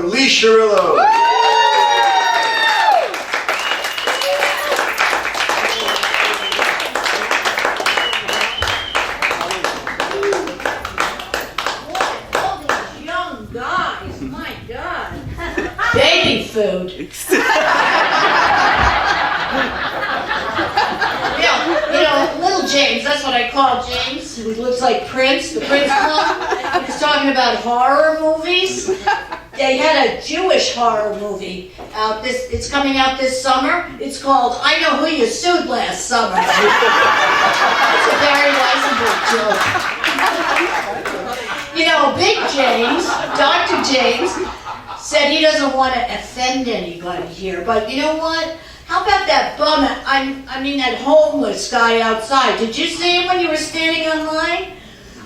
welcome Lee Shirillo. Baby food. Little James, that's what I call James, who looks like Prince, the Prince clone. He's talking about horror movies. They had a Jewish horror movie out it's coming out this summer. It's called I Know Who You Sued Last Summer. It's a Barry Weisenberg joke. Big James, Dr. James, said he doesn't want to offend anybody here, but you know what? How about that bum, that homeless guy outside? Did you see him when you were standing in line?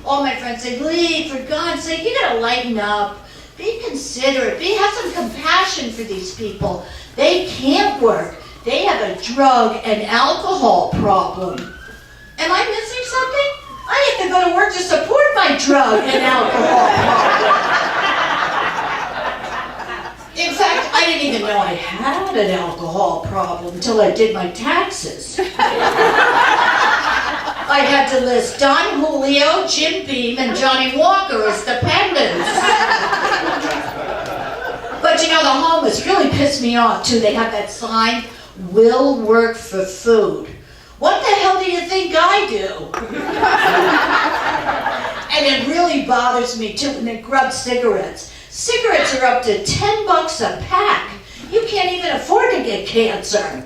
All my friends said, Lee, for God's sake, you gotta lighten up. Be considerate. Have some compassion for these people. They can't work. They have a drug and alcohol problem. Am I missing something? I have to go to work to support my drug and alcohol problem. In fact, I didn't even know I had an alcohol problem until I did my taxes. I had to list Don Julio, Jim Beam, and Johnny Walker as dependents. But the homeless really pissed me off too. They have that sign, will work for food. What the hell do you think I do? And it really bothers me too when they grub cigarettes. Cigarettes are up to $10 a pack. You can't even afford to get cancer.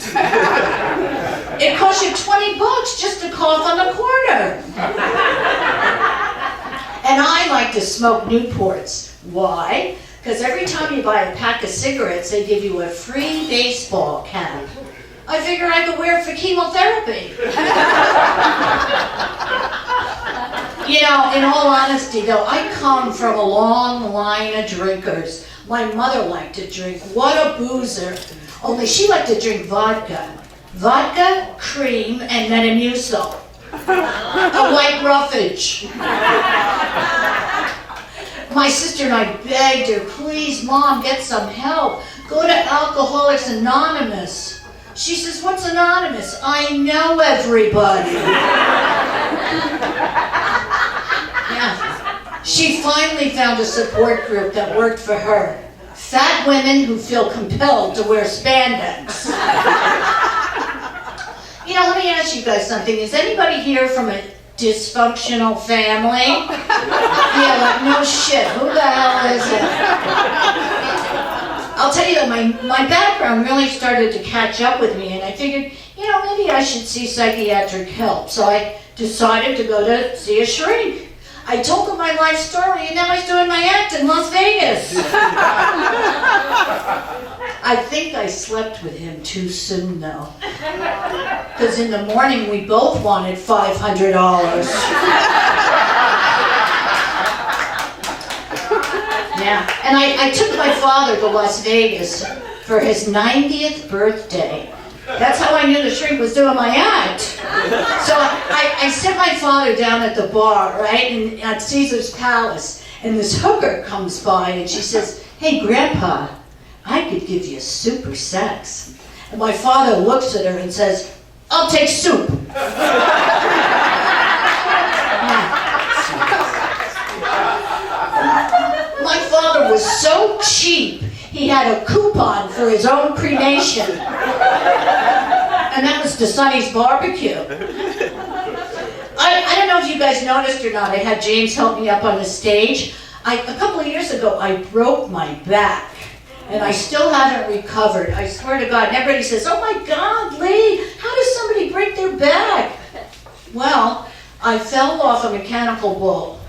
It costs you $20 just to cough on the corner. And I like to smoke Newports. Why? Because every time you buy a pack of cigarettes, they give you a free baseball cap. I figure I could wear it for chemotherapy. In all honesty though, I come from a long line of drinkers. My mother liked to drink. What a boozer. Only she liked to drink vodka. Vodka, cream, and Metamucil. A white roughage. My sister and I begged her, please Mom, get some help. Go to Alcoholics Anonymous. She says, what's anonymous? I know everybody. Yeah. She finally found a support group that worked for her. Fat women who feel compelled to wear spandex. Let me ask you guys something. Is anybody here from a dysfunctional family? Yeah, like no shit. Who the hell is it? I'll tell you, my background really started to catch up with me, and I figured, maybe I should see psychiatric help. So I decided to go to see a shrink. I told him my life story, and now he's doing my act in Las Vegas. I think I slept with him too soon, though. Because in the morning, we both wanted $500. Yeah, and I took my father to Las Vegas for his 90th birthday. That's how I knew the shrink was doing my act. So I sit my father down at the bar, right, at Caesar's Palace, and this hooker comes by and she says, hey, Grandpa, I could give you super sex. And my father looks at her and says, I'll take soup. My father was so cheap, he had a coupon for his own cremation. And that was to Sonny's Barbecue. I don't know if you guys noticed or not, I had James help me up on the stage. A couple of years ago, I broke my back. And I still haven't recovered. I swear to God. And everybody says, oh my God, Lee, how does somebody break their back? Well, I fell off a mechanical bull.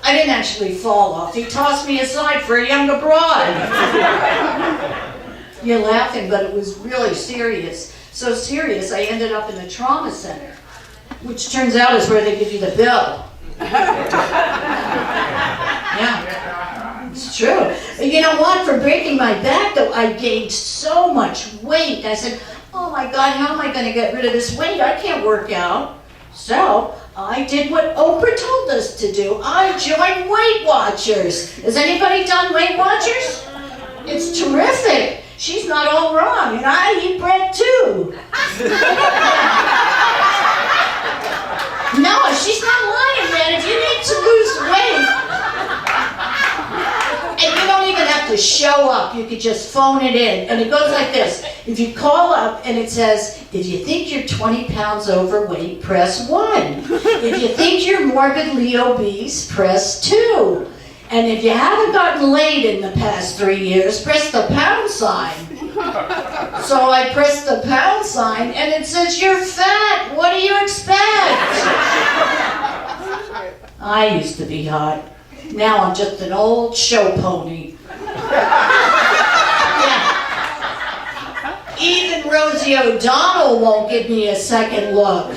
I didn't actually fall off. He tossed me aside for a younger broad. You're laughing, but it was really serious. So serious, I ended up in the trauma center, which turns out is where they give you the bill. Yeah, it's true. You know what? For breaking my back, though, I gained so much weight. I said, oh my God, how am I going to get rid of this weight? I can't work out. So I did what Oprah told us to do. I joined Weight Watchers. Has anybody done Weight Watchers? It's terrific. She's not all wrong, and I eat bread too. No, she's not lying, man. If you need to lose weight, and you don't even have to show up, you could just phone it in. And it goes like this. If you call up and it says, if you think you're 20 pounds overweight, press 1. If you think you're morbidly obese, press 2. And if you haven't gotten laid in the past 3 years, press the pound sign. So I pressed the pound sign and it says, you're fat. What do you expect? I used to be hot. Now I'm just an old show pony. Yeah. Even Rosie O'Donnell won't give me a second look.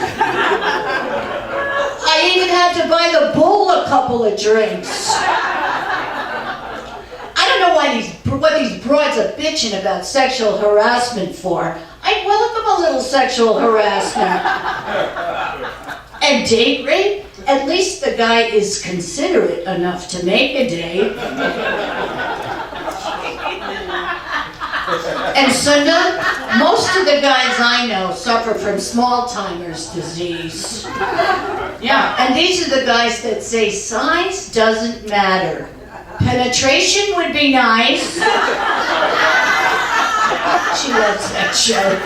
I even had to buy the bull a couple of drinks. I don't know what these broads are bitching about sexual harassment for. I welcome a little sexual harassment. And date rape? At least the guy is considerate enough to make a date. And Sunda, most of the guys I know suffer from small-timers disease. Yeah, and these are the guys that say size doesn't matter. Penetration would be nice. She loves that show.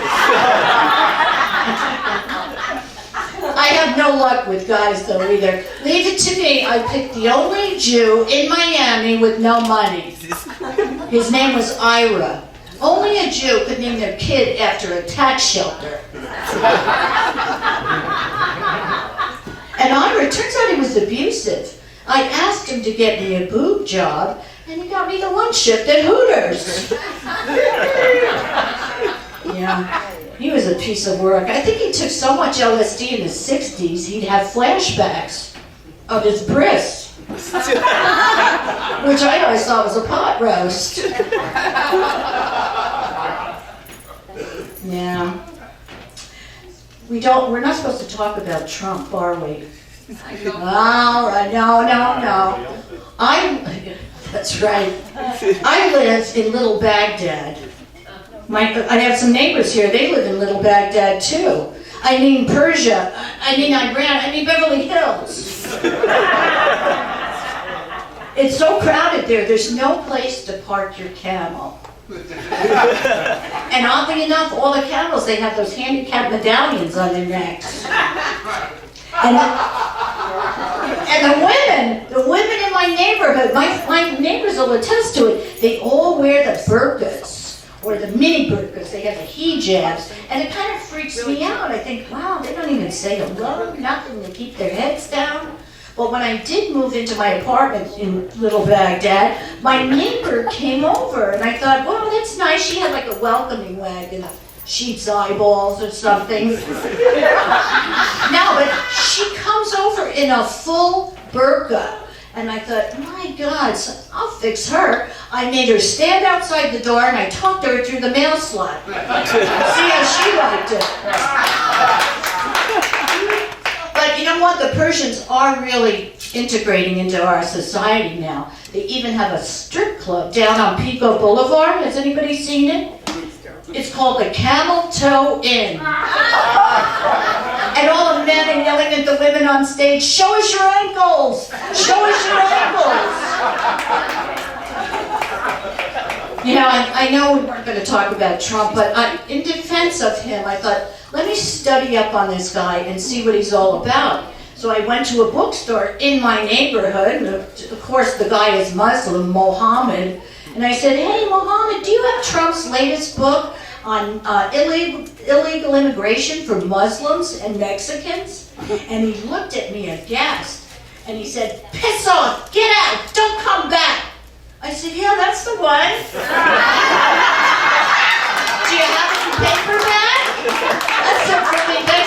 I have no luck with guys though either. Leave it to me. I picked the only Jew in Miami with no money. His name was Ira. Only a Jew could name their kid after a tax shelter. And Ira, it turns out he was abusive. I asked him to get me a boob job, and he got me the one shift at Hooters. Yeah, he was a piece of work. I think he took so much LSD in the 60s, he'd have flashbacks of his bris, which I always thought was a pot roast. Yeah. We're not supposed to talk about Trump, are we? All right, no. That's right. I live in Little Baghdad. I have some neighbors here. They live in Little Baghdad too. I mean Persia. I mean Iran. I mean Beverly Hills. It's so crowded there. There's no place to park your camel. And oddly enough, all the camels, they have those handicapped medallions on their necks. And the women in my neighborhood, my neighbors will attest to it, they all wear the burqas, or the mini burqas. They have the hijabs, and it kind of freaks me out. I think, wow, they don't even say hello, nothing to keep their heads down. But when I did move into my apartment in Little Baghdad, my neighbor came over, and I thought, well, that's nice. She had like a welcoming wagon, sheep's eyeballs or something. No, but she comes over in a full burqa. And I thought, my God, so I'll fix her. I made her stand outside the door, and I talked to her through the mail slot. See how she liked it. But you know what? The Persians are really integrating into our society now. They even have a strip club down on Pico Boulevard. Has anybody seen it? It's called the Camel Toe Inn. And all the men are yelling at the women on stage, show us your ankles! Show us your ankles! You know, I know we weren't going to talk about Trump, but in defense of him, I thought, let me study up on this guy and see what he's all about. So I went to a bookstore in my neighborhood. Of course, the guy is Muslim, Mohammed. And I said, hey, Mohammed, do you have Trump's latest book on illegal immigration for Muslims and Mexicans? And he looked at me aghast. And he said, piss off, get out, don't come back. I said, yeah, that's the one. Do you have it in paperback? That's a really bad.